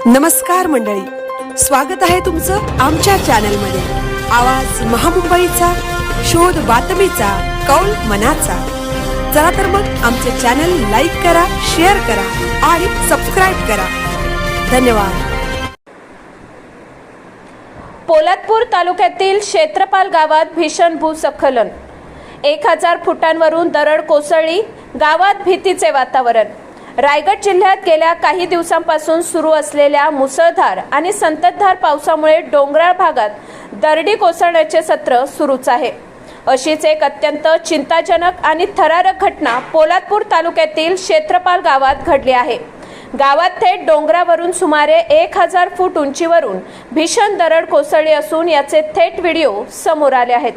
नमस्कार मंडळी, स्वागत आहे तुमचं आमच्या चॅनलमध्ये। आवाज महामुंबईचा, शोध बातमीचा, कौल मनाचा। चला तर मग आमचे चॅनल लाईक करा, शेअर करा आणि सबस्क्राइब करा। धन्यवाद। पोलादपूर तालुक्यातील क्षेत्रपाल गावात भीषण भूस्खलन, 1000 फुटांवरून दरड कोसळली, गावात भीतीचे वातावरण। रायगड जिल्ह्यात गेल्या काही दिवसांपासून सुरू असलेल्या मुसळधार आणि संततधार पावसामुळे डोंगराळ भागात दरडी कोसळण्याचे सत्र सुरूच आहे। अशीच एक अत्यंत चिंताजनक आणि थरारक घटना पोलादपूर तालुक्यातील क्षेत्रपाल गावात घडली आहे। गावात थेट डोंगरावरून सुमारे 1000 फूट उंचीवरून भीषण दरड कोसळली असून याचे थेट व्हिडिओ समोर आले आहेत।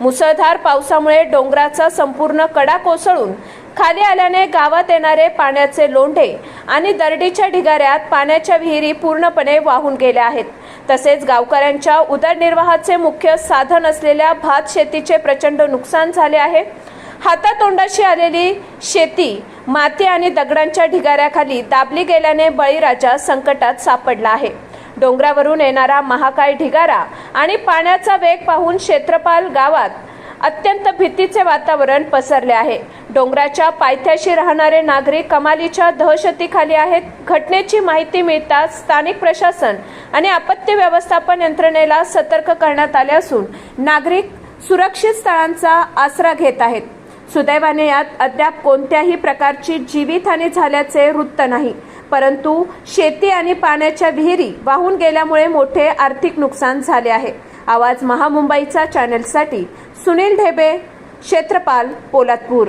मुसळधार पावसामुळे डोंगराचा संपूर्ण कडा कोसळून खाली आल्याने गावात येणारे पाण्याचे लोंढे आणि दरडीच्या ढिगाऱ्यात पाण्याच्या विहिरी पूर्णपणे वाहून गेल्या आहेत। तसेच गावकऱ्यांच्या उदरनिर्वाहाचे मुख्य साधन असलेल्या भात शेतीचे प्रचंड नुकसान झाले आहे। हातातोंडाशी आलेली शेती माती आणि दगडांच्या ढिगाऱ्याखाली दाबली गेल्याने बळीराजा संकटात सापडला आहे। डोंगरावरून येणारा महाकाय ढिगारा आणि पाण्याचा वेग पाहून क्षेत्रपाल गावात अत्यंत भीतीचे वातावरण पसरले आहे। डोंगराच्या पायथ्याशी राहणारे नागरिक कमालीच्या दहशतीखाली आहेत। घटनेची माहिती मिळताच स्थानिक प्रशासन आणि आपत्ती व्यवस्थापन यंत्रणेला सतर्क करण्यात आले असून नागरिक सुरक्षित स्थळांचा आसरा घेत आहेत। सुदैवाने यात अद्याप कोणत्याही प्रकारची जीवितहानी झाल्याचे वृत्त नाही, परंतु शेती आणि पाण्याच्या विहिरी वाहून गेल्यामुळे मोठे आर्थिक नुकसान झाले आहे। आवाज महामुंबईचा चॅनलसाठी सुनील ढेबे, क्षेत्रपाल, पोलादपूर।